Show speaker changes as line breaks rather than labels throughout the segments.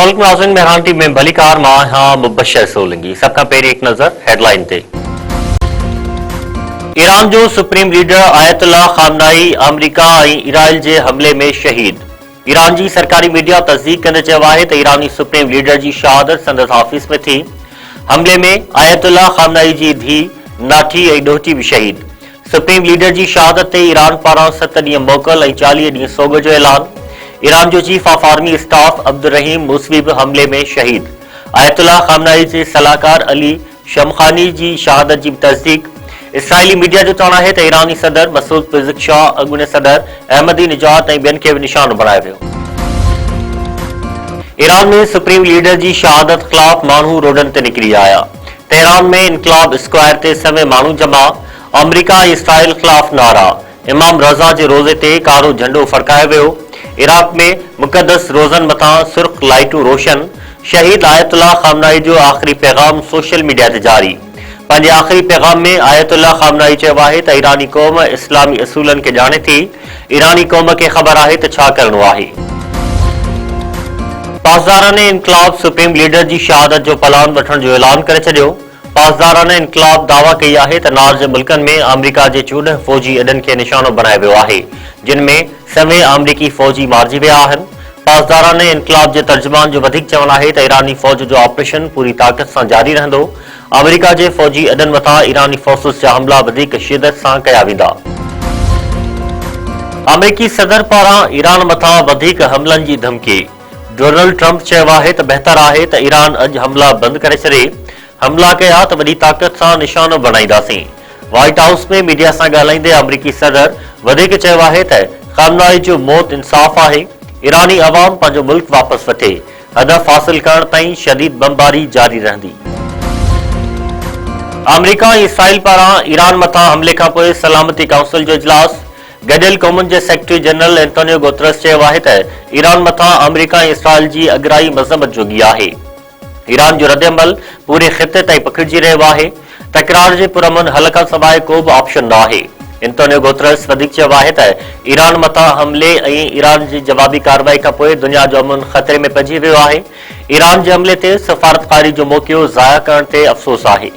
अस्सलाम नाज़रीन, मेहरान टीम में भली कार मां हाँ मुबशर सोलंगी। सबका पेरी एक नजर हेडलाइन ते। ईरान जो सुप्रीम लीडर आयतुल्लाह खामनाई अमरीका ऐं इसराइल जे हमले में शहीद। ईरान जी सरकारी मीडिया तस्दीक कंदे चयो आहे त ईरानी सुप्रीम लीडर जी शहादत संदसि ऑफिस में थी। हमले में आयतुल्लाह खामनाई जी धीउ नाठी ऐं ॾोहिटी भी शहीद। सुप्रीम लीडर जी शहादत ते ईरान पारां 7 ॾींहं मोकल ऐं 40 ॾींहं सोग जो ऐलान। ईरान जो chief of army staff Abdur Rahim Moosvi भी हमले में शहीद। आयतुल्लाह खामनाई जे सलाहकार अली शमखानी जी शहादत की तस्दीक। इसराइली मीडिया जो चवणु आहे त ईरानी सदर मसूद पिज़िकशाह, अॻूणे सदर अहमदी निजात ऐं ॿियनि खे बि निशानो बणायो वियो। ईरान में सुप्रीम लीडर जी शहादत ख़िलाफ़ माण्हू रोडनि ते निकिरी आया। तेहरान में इनकलाब स्क्वायर ते समें माण्हू जमा। अमरीका ऐं इसराइल ख़िलाफ़ नारा। इमाम रज़ा जे रोज़े ते कारो झंडो फड़कायो वियो। इराक में मुक़दस रोज़न मथां सुर्ख लाइटूं रोशन। शहीद आयतुल्लाह खामनाई जो आख़िरी पैगाम सोशल मीडिया ते जारी। पंहिंजे आख़िरी पैगाम में आयतुल्लाह खामनाई चयो आहे त ईरानी क़ौम इस्लामी असूलनि खे ॼाणे थी। ईरानी क़ौम खे ख़बर आहे त छा करणो आहे। पासदाराने इनकलाब सुप्रीम लीडर जी शहादत जो पलान वठण जो ऐलान करे छॾियो। पासदाराने इनकलाब दावा कई आहे त नार जे मुल्कनि में अमरीका जे 14 फ़ौजी अॾनि खे निशानो बनायो वियो आहे, जिन में समें अमरीकी फ़ौजी मारिजी विया आहिनि। पासदाराने इनकलाब जे तर्जुमान जो वधीक चवणु आहे त ईरानी फ़ौज जो ऑपरेशन पूरी ताक़त सां जारी रहंदो। अमरीका जे फ़ौजी अॾनि मथां ईरानी फोर्सिस जा हमला वधीक शिदत सां कया वेंदा। अमरीकी सदर पारां ईरान मथां वधीक हमलनि जी धमकी। डोनाल्ड ट्रंप चयो आहे त बहितर आहे त ईरान अॼु हमला बंदि करे छॾे। हमला कया त वॾी ताक़त सां निशानो बनाईंदासीं। व्हाइट हाउस में मीडिया सां ॻाल्हाईंदे अमरीकी सदर वधीक चयो आहे त खामनाई जो मौत इंसाफ़ आहे। ईरानी अवाम पंहिंजो मुल्क वापसि वठे। हदफ़ हासिल करण ताईं शदीद बमबारी जारी रहंदी। अमरीका ऐं इसराइल पारां ईरान मथां हमले खां पोइ सलामती काउंसिल जो इजलास। गॾियल क़ौमुनि जे सेक्रेटरी जनरल एंटोनियो गुतरस चयो आहे त ईरान मथां अमरीका ऐं इसराइल जी अगराई मज़म्मत जोगी आहे। ईरान जो रद्दअमल पूरे ख़िते ताईं पखिड़िजी रहियो आहे। तकरार जे पुरअमन हल खां सवाइ को बि ऑप्शन न आहे। एंटोनियो गुतरस वधीक चयो आहे त ईरान मथां हमले ऐं ईरान जी जवाबी कार्रवाई खां पोइ दुनिया जो अमन ख़तरे में पइजी वियो आहे। ईरान जे हमले ते सफ़ारतकारी जो मौक़ियो ज़ाया करण ते अफ़सोस आहे।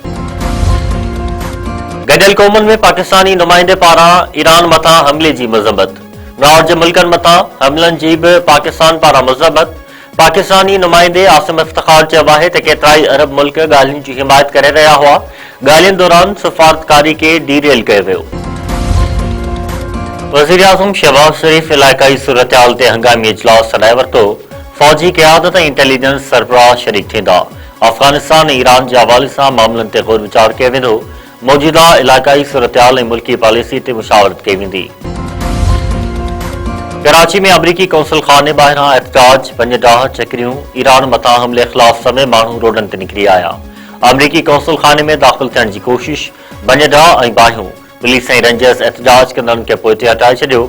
गॾियल क़ौमुनि में पाकिस्तानी नुमाइंदे पारां ईरान मथां हमले जी मज़म्मत। नार जे मुल्कनि मथां हमलनि जी बि पाकिस्तान पारां मज़म्मत। पाकिस्तानी नुमाइंदे आसिम इफ्तिखार चयो आहे त केतिराई अरब मुल्क ॻाल्हियुनि जी हिमायत करे रहिया हुआ। ॻाल्हियुनि दौरान सफ़ारतकारी खे डीरेल कयो वियो। वज़ीर आज़म शहबाज शरीफ़ इलाइक़ाई सूरतहाल ते हंगामी इजलास सॾाए वरितो। फ़ौजी क़यादत ऐं इंटेलिजेंस सरबराह शरीक थींदा। अफ़गानिस्तान ऐं ईरान जे हवाले सां मामलनि ते ग़ौर वीचार कयो वेंदो। मौजूदा इलाइक़ाई सूरतहाल ऐं मुल्की पॉलिसी ते मुशावरत कई वेंदी। कराची में अमरीकी कौंसल खाने ॿाहिरां एहतजाज, 5 ॾाह चकरियूं। ईरान मथां हमले ख़िलाफ़ समें माण्हू रोडनि ते निकिरी आया। अमरीकी कौंसल खाने में दाख़िल थियण जी कोशिश, 5 ॾाह ऐं बाहियूं। पुलिस ऐं रेंजर्स एहतजाज कंदड़नि खे पोइ ते हटाए छॾियो।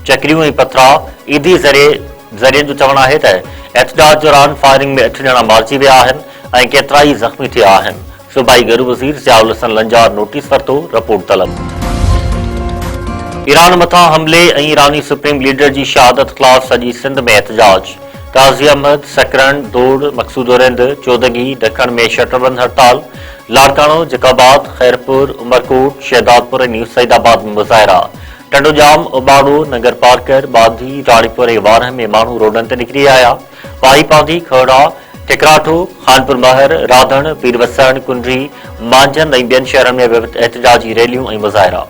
चकरियूं ऐं पथरा ईदी ज़रिए जो चवणु आहे त एहतजाज दौरान फायरिंग में 8 ॼणा मारिजी विया आहिनि ऐं केतिराई ज़ख़्मी थिया आहिनि। सूबाई गरू वज़ीर ज़ियाउल हसन लंजार नोटिस वरितो, रिपोर्ट तलब। ईरान मथां हमले ऐं ईरानी सुप्रीम लीडर जी शहादत ख़िलाफ़ सॼी सिंध में एहतजाज। काज़ी अहमद, सकरन, दोड़, मक़सूदोरिंद, चौदगी, ॾखण में शटरबंद हड़ताल। लाड़काणो, जकाबाद, खैरपुर, उमरकोट, शहदादपुर ऐं न्यू सईदाबाद में मुज़ाहिरा। टंडोजाम, उबाड़ो, नगर पार्कर, बांधी, राणीपुर ऐं वारह में माण्हू रोडनि ते निकिरी आया। पाही पांधी, खड़ा, टिकराठो, खानपुर महर, राधण, पीरवसण, कुंडरी, मांझंद ऐं ॿियनि शहरनि में एहतजाजी रैलियूं ऐं मुज़ाहिरा।